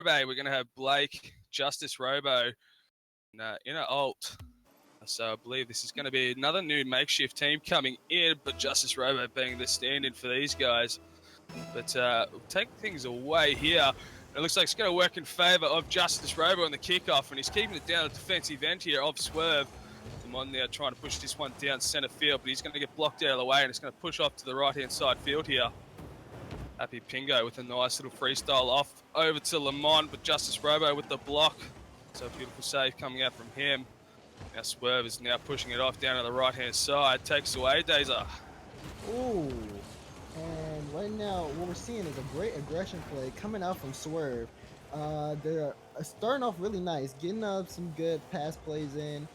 We're going to have Blake, Justice Robo, and Inner Alt. So I believe this is going to be another new makeshift team coming in, but Justice Robo being the stand-in for these guys. But we'll take things away here. It looks like it's going to work in favour of Justice Robo on the kickoff, and he's keeping it down at the defensive end here of Swerve. Lamont now trying to push this one down centre field, but he's going to get blocked out of the way, and it's going to push off to the right-hand side field here. Happy Pingo with a nice little freestyle off over to Lamont, but Justice Robo with the block. So a beautiful save coming out from him. Now Swerve is now pushing it off down to the right-hand side. Takes away Dazer. Ooh. And right now, what we're seeing is a great aggression play coming out from Swerve. They're starting off really nice, getting some good pass plays in.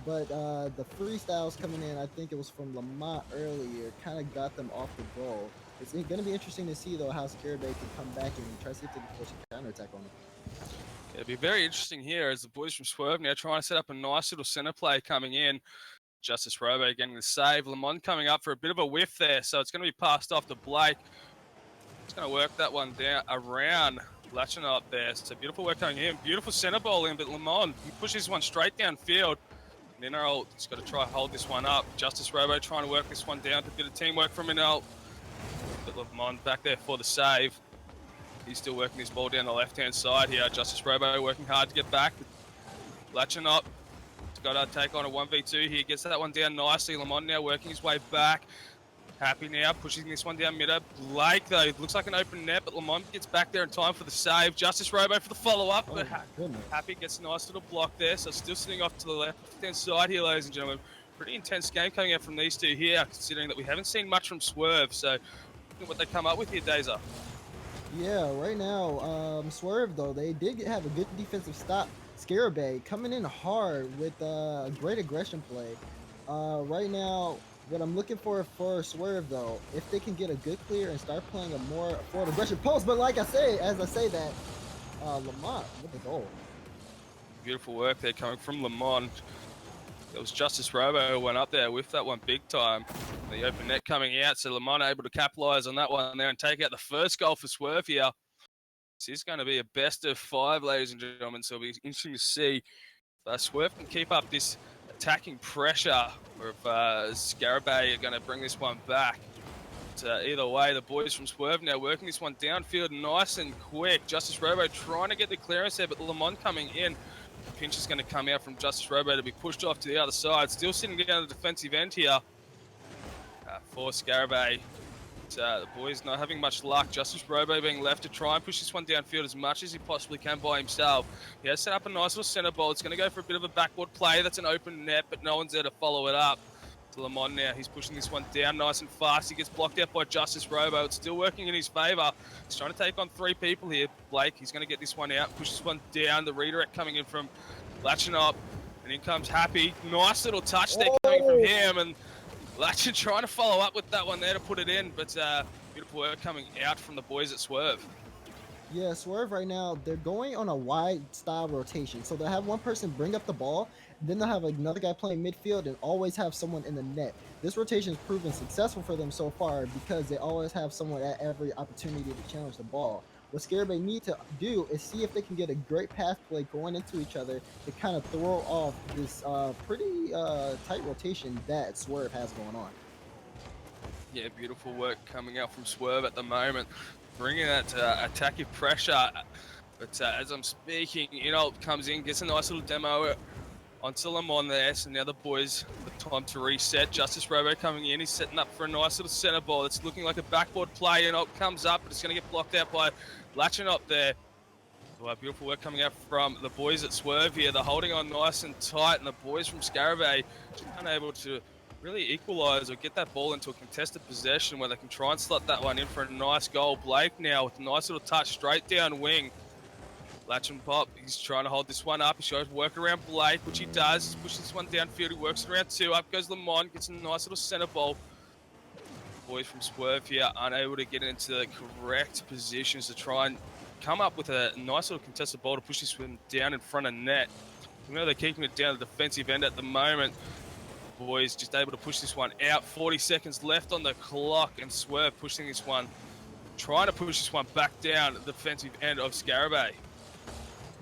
But the freestyles coming in, I think it was from Lamont earlier, kind of got them off the goal. It's going to be interesting to see, though, how Scarabay can come back and try to see if they can force a counterattack on him. It'll be very interesting here as the boys from Swerve now trying to set up a nice little centre play coming in. Justice Robo getting the save. Lamont coming up for a bit of a whiff there, so it's going to be passed off to Blake. It's going to work that one down around latching up there. So beautiful work coming in. Beautiful centre ball in, but Lamont pushes one straight downfield. Mineral has got to try to hold this one up. Justice Robo trying to work this one down. A bit of teamwork from Mineral. But Lamont back there for the save. He's still working his ball down the left-hand side here. Justice Robo working hard to get back. Latching up. He's got to take on a 1v2 here. Gets that one down nicely. Lamont now working his way back. Happy now, pushing this one down midder. Blake, though, looks like an open net, but Lamont gets back there in time for the save. Justice Robo for the follow-up, but Happy gets a nice little block there, so still sitting off to the left-hand side here, ladies and gentlemen. Pretty intense game coming out from these two here, considering that we haven't seen much from Swerve, so look at what they come up with here, Dazer. Yeah, right now, Swerve, though, they did have a good defensive stop. Scarabay coming in hard with a great aggression play. Right now, what I'm looking for Swerve, though, if they can get a good clear and start playing a more forward aggression post. But like I say, as I say that, Lamont with the goal. Beautiful work there coming from Lamont. It was Justice Robo who went up there with that one big time. The open net coming out, so Lamont able to capitalise on that one there and take out the first goal for Swerve here. This is going to be a best of 5, ladies and gentlemen, so it'll be interesting to see if Swerve can keep up this attacking pressure, or if Scarabay are going to bring this one back. But, either way, the boys from Swerve now working this one downfield nice and quick. Justice Robo trying to get the clearance there, but Lamont coming in. The pinch is going to come out from Justice Robo to be pushed off to the other side. Still sitting down the defensive end here for Scarabay. The boys not having much luck. Justice Robo being left to try and push this one downfield as much as he possibly can by himself. He has set up a nice little centre ball. It's going to go for a bit of a backboard play. That's an open net, but no one's there to follow it up. To Lamont now. He's pushing this one down nice and fast. He gets blocked out by Justice Robo. It's still working in his favour. He's trying to take on 3 people here. Blake, he's going to get this one out. Push this one down. The redirect coming in from Latching up. And in comes Happy. Nice little touch there coming from him. And Latchin trying to follow up with that one there to put it in, but beautiful work coming out from the boys at Swerve. Yeah, Swerve right now, they're going on a wide style rotation. So they'll have one person bring up the ball, then they'll have another guy playing midfield and always have someone in the net. This rotation has proven successful for them so far because they always have someone at every opportunity to challenge the ball. What Scarabay need to do is see if they can get a great path play going into each other to kind of throw off this pretty tight rotation that Swerve has going on. Yeah, beautiful work coming out from Swerve at the moment, bringing that attacking pressure. But as I'm speaking, Inalt comes in, gets a nice little demo onto Lamont there. So now the boys have time to reset. Justice Robo coming in, he's setting up for a nice little centre ball. It's looking like a backboard play. Inalt comes up, but it's going to get blocked out by Latching up there. So beautiful work coming out from the boys at Swerve here. They're holding on nice and tight, and the boys from Scarabay just unable to really equalise or get that ball into a contested possession where they can try and slot that one in for a nice goal. Blake now with a nice little touch straight down wing. Latch and pop, he's trying to hold this one up. He shows work around Blake, which he does. He pushes this one downfield, he works it around 2. Up goes Lamont, gets a nice little centre ball. Boys from Swerve here unable to get into the correct positions to try and come up with a nice little contested ball to push this one down in front of net. They're keeping it down the defensive end at the moment. Boys just able to push this one out. 40 seconds left on the clock, and Swerve pushing this one trying to push this one back down the defensive end of Scarabay.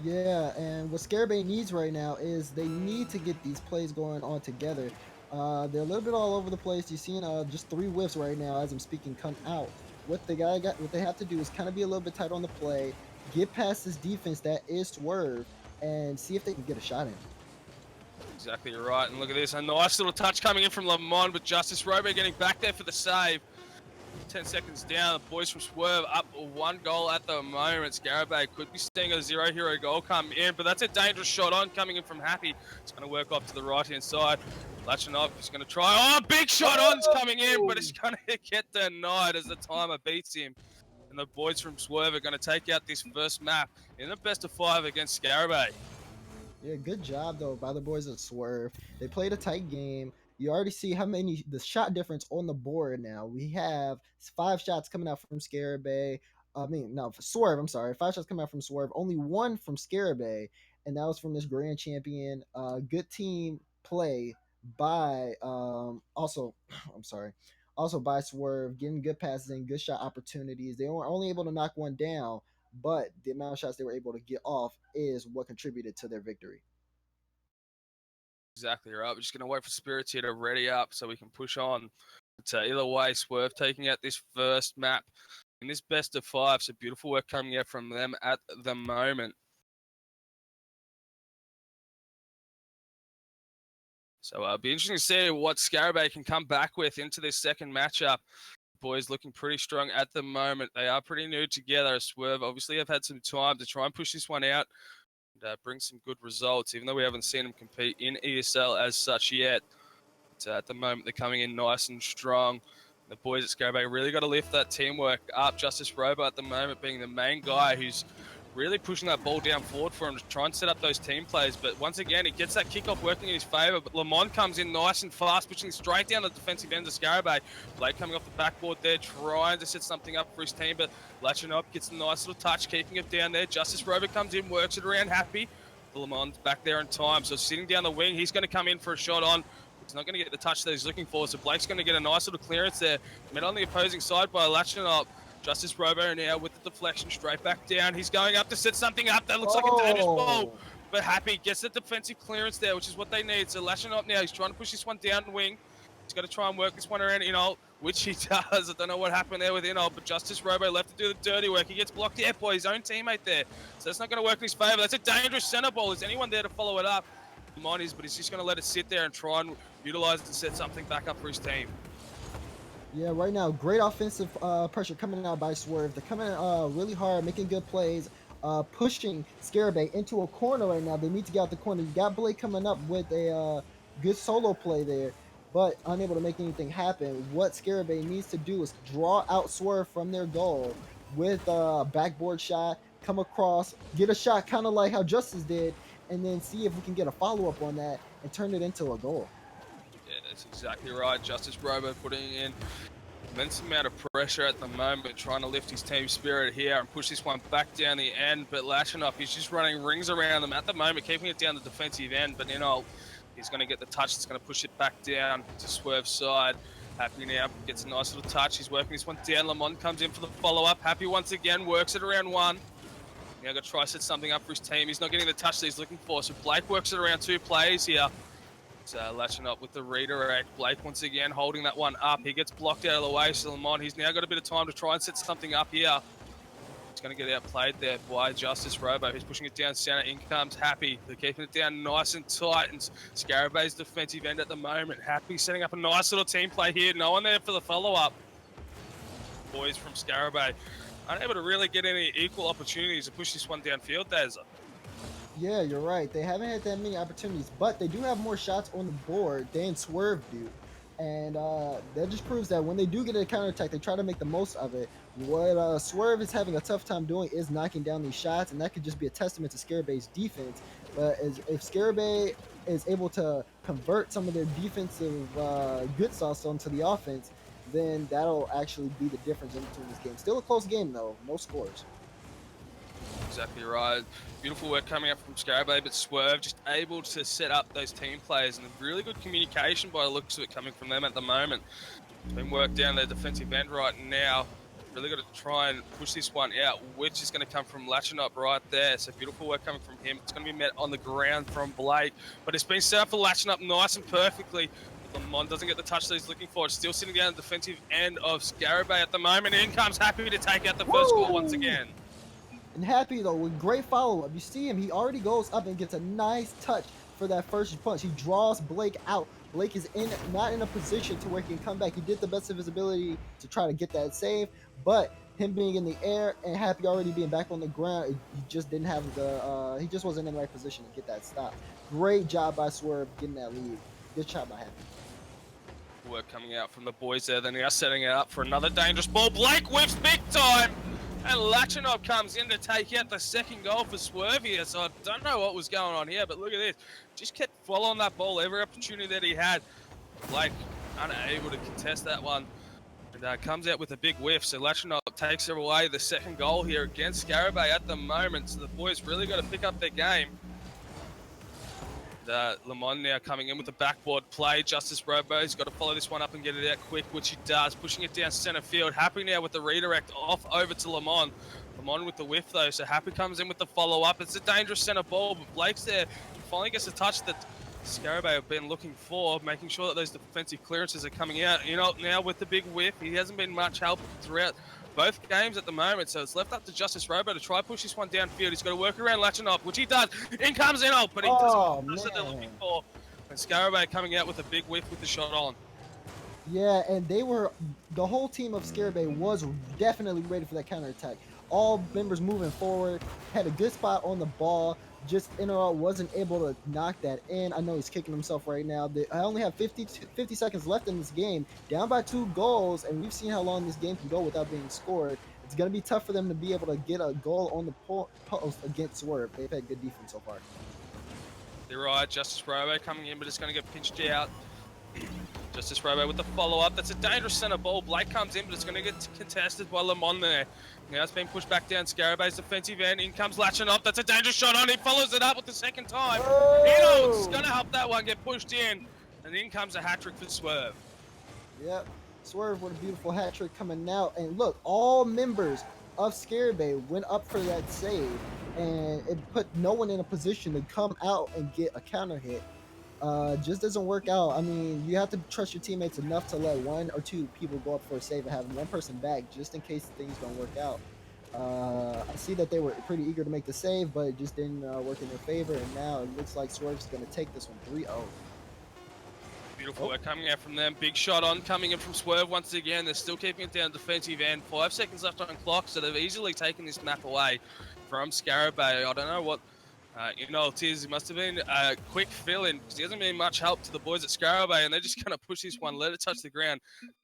Yeah, and what Scarabay needs right now is they need to get these plays going on together. They're a little bit all over the place. You're seeing just 3 whiffs right now as I'm speaking come out. What they have to do is kind of be a little bit tight on the play, get past this defense that is Swerve, and see if they can get a shot in. Exactly right, and look at this, a nice little touch coming in from Lamont, but Justice Robo getting back there for the save. 10 seconds down, the boys from Swerve up 1 goal at the moment. Scarabay could be seeing a 0-hero goal come in, but that's a dangerous shot on coming in from Happy. It's going to work off to the right-hand side. Latching up, he's going to try. Oh, big shot on's coming in, but it's going to get denied as the timer beats him. And the boys from Swerve are going to take out this first map in the best of 5 against Scarabay. Yeah, good job though by the boys at Swerve. They played a tight game. You already see how many the shot difference on the board now. We have 5 shots coming out from Scarabay. I mean, no, Swerve. I'm sorry, 5 shots coming out from Swerve. Only 1 from Scarabay, and that was from this grand champion. Good team play by also. I'm sorry. Also by Swerve, getting good passes and good shot opportunities. They were only able to knock one down, but the amount of shots they were able to get off is what contributed to their victory. Exactly right. We're just going to wait for Spirits here to ready up so we can push on. But either way, Swerve taking out this first map in this best of 5. So beautiful work coming out from them at the moment. So it'll be interesting to see what Scarabay can come back with into this second matchup. Boys looking pretty strong at the moment. They are pretty new together. Swerve obviously have had some time to try and push this one out and bring some good results, even though we haven't seen them compete in ESL as such yet. But at the moment, they're coming in nice and strong. The boys at Scarabay really got to lift that teamwork up. Justice Robo at the moment being the main guy who's really pushing that ball down forward for him to try and set up those team plays. But once again, he gets that kickoff working in his favour. But Lamont comes in nice and fast, pushing straight down the defensive end of Scarabay. Blake coming off the backboard there, trying to set something up for his team. But latching up, gets a nice little touch, keeping it down there. Justice Robo comes in, works it around Happy. Lamont's back there in time. So sitting down the wing, he's going to come in for a shot on. He's not going to get the touch that he's looking for. So Blake's going to get a nice little clearance there. Met on the opposing side by latching up. Justice Robo now with the deflection straight back down. He's going up to set something up. That looks like a dangerous ball. But Happy gets the defensive clearance there, which is what they need. So lashing up now. He's trying to push this one down the wing. He's got to try and work this one around Inol, which he does. I don't know what happened there with Inol, but Justice Robo left to do the dirty work. He gets blocked out by his own teammate there. So that's not going to work in his favour. That's a dangerous centre ball. Is anyone there to follow it up? Mine is, but he's just going to let it sit there and try and utilise it to set something back up for his team. Yeah, right now, great offensive pressure coming out by Swerve. They're coming really hard, making good plays, pushing Scarabay into a corner right now. They need to get out the corner. You got Blake coming up with a good solo play there, but unable to make anything happen. What Scarabay needs to do is draw out Swerve from their goal with a backboard shot, come across, get a shot kind of like how Justice did, and then see if we can get a follow-up on that and turn it into a goal. Yeah, that's exactly right. Justice Robo putting in immense amount of pressure at the moment, trying to lift his team spirit here and push this one back down the end. But lashing up, he's just running rings around them at the moment, keeping it down the defensive end. But he's going to get the touch that's going to push it back down to Swerve's side. Happy now gets a nice little touch. He's working this one down. Lamont comes in for the follow-up. Happy once again works it around 1. Now got to try to set something up for his team. He's not getting the touch that he's looking for. So Blake works it around 2 players here. Latching up with the redirect. Blake once again holding that one up. He gets blocked out of the way. So Lamont, he's now got a bit of time to try and set something up here. He's going to get outplayed there by Justice Robo. He's pushing it down center. In comes Happy. They're keeping it down nice and tight. And Scarabay's defensive end at the moment. Happy setting up a nice little team play here. No one there for the follow-up. Boys from Scarabay unable to really get any equal opportunities to push this one downfield, Dazza. Yeah, you're right. They haven't had that many opportunities, but they do have more shots on the board than Swerve do. And that just proves that when they do get a counterattack, they try to make the most of it. What Swerve is having a tough time doing is knocking down these shots, and that could just be a testament to Scarabay's defense. But if Scarabay is able to convert some of their defensive good sauce onto the offense, then that'll actually be the difference in between this game. Still a close game, though. No scores. Exactly right. Beautiful work coming up from Scarabay, but Swerve just able to set up those team players, and really good communication by the looks of it coming from them at the moment. It's been worked down their defensive end right now. Really got to try and push this one out, which is going to come from Latching Up right there. So beautiful work coming from him. It's going to be met on the ground from Blake, but it's been set up for Latching Up nice and perfectly. But Lamont doesn't get the touch that he's looking for. It's still sitting down the defensive end of Scarabay at the moment. In comes Happy to take out the first goal once again. And Happy, though, with great follow-up. You see him, he already goes up and gets a nice touch for that first punch. He draws Blake out. Blake is not in a position to where he can come back. He did the best of his ability to try to get that save, but him being in the air and Happy already being back on the ground, he just didn't have the, he just wasn't in the right position to get that stop. Great job by Swerve getting that lead. Good shot by Happy. Work coming out from the boys there. Then they are setting it up for another dangerous ball. Blake whips big time. And Lachinov comes in to take out the second goal for Swerve here. So I don't know what was going on here, but look at this. Just kept following that ball every opportunity that he had. Blake unable to contest that one. And comes out with a big whiff. So Lachinov takes away the second goal here against Scarabay at the moment. So the boys really got to pick up their game. Lamont now coming in with the backboard play. Justice Robo's got to follow this one up and get it out quick, which he does, pushing it down center field. Happy now with the redirect off over to Lamont. Lamont with the whiff though, so Happy comes in with the follow-up. It's a dangerous center ball, but Blake's there. He finally gets a touch that Scarabay have been looking for, making sure that those defensive clearances are coming out. You know, now with the big whiff, he hasn't been much help throughout both games at the moment, so it's left up to Justice Robo to try push this one downfield. He's got to work around latching up, which he does. In comes Enoch, but he doesn't do what they're looking for. And Scarabay coming out with a big whiff with the shot on. Yeah, and the whole team of Scarabay was definitely ready for that counterattack. All members moving forward, had a good spot on the ball. Just Interall wasn't able to knock that in. I know he's kicking himself right now. I only have 50 seconds left in this game, down by 2 goals, and we've seen how long this game can go without being scored. It's going to be tough for them to be able to get a goal on the post against Swerve. They've had good defense so far. They're right. Justice Robo coming in, but it's going to get pinched out. Justice Robo with the follow-up. That's a dangerous center ball. Blake comes in, but it's going to get contested by Lamont there. Now it's been pushed back down Scarabay's defensive end. In comes Latching Up. That's a dangerous shot on. He follows it up with the second time. It's going to help that one get pushed in. And in comes a hat-trick for Swerve. Yep. Swerve with a beautiful hat-trick coming out. And look, all members of Scarabay went up for that save. And it put no one in a position to come out and get a counter hit. Just doesn't work out. I mean, you have to trust your teammates enough to let 1 or 2 people go up for a save and have one person back just in case things don't work out. I see that they were pretty eager to make the save, but it just didn't work in their favor, and now it looks like Swerve's going to take this one 3-0. Beautiful work coming out from them. Big shot on coming in from Swerve once again. They're still keeping it down defensive end. 5 seconds left on clock, so they've easily taken this map away from Scarabay. I don't know what it must have been a quick fill-in because he hasn't been much help to the boys at Scarabay, and they're just going to push this one, let it touch the ground,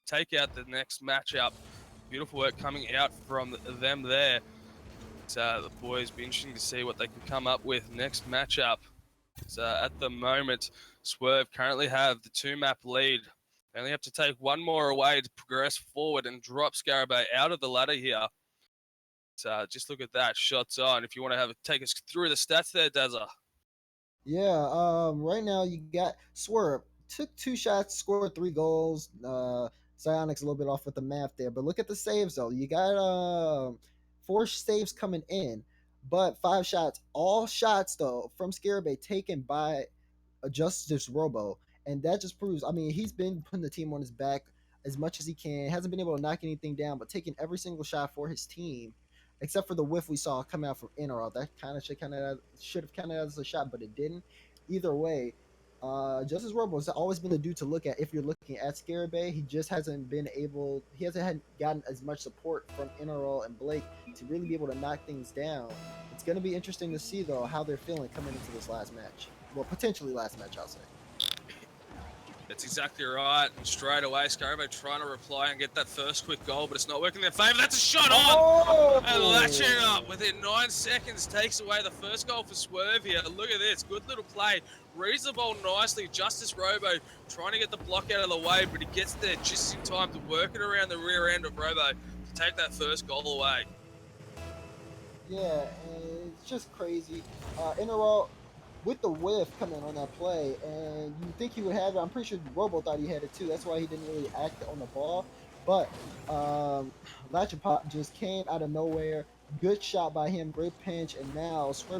take out the next matchup. Beautiful work coming out from them there. So the boys be interesting to see what they can come up with next matchup. So at the moment, Swerve currently have the 2-map lead. They only have to take 1 more away to progress forward and drop Scarabay out of the ladder here. Just look at that, shots on. If you want to take us through the stats there, Dazza. Yeah, right now you got Swerve. Took 2 shots, scored 3 goals. Psionic's a little bit off with the math there, but look at the saves though. You got 4 saves coming in, but 5 shots. All shots though from Scarabay taken by Justice Robo, and that just proves. I mean, he's been putting the team on his back as much as he can. Hasn't been able to knock anything down, but taking every single shot for his team. Except for the whiff we saw coming out from Interall. That should have counted as a shot, but it didn't. Either way, Justice Robo has always been the dude to look at if you're looking at Scarabay. He just hasn't gotten as much support from Interall and Blake to really be able to knock things down. It's going to be interesting to see, though, how they're feeling coming into this last match. Well, potentially last match, I'll say. That's exactly right. And straight away, Scarabay trying to reply and get that first quick goal, but it's not working in their favour. That's a shot on! And Latching Up within 9 seconds takes away the first goal for Swerve here. Look at this. Good little play. Reads the ball nicely. Justice Robo trying to get the block out of the way, but he gets there just in time to work it around the rear end of Robo to take that first goal away. Yeah, and it's just crazy. Interall with the whiff coming on that play, and you think he would have it. I'm pretty sure Robo thought he had it too. That's why he didn't really act on the ball. But Latchapop just came out of nowhere. Good shot by him, great pinch, and now Swerve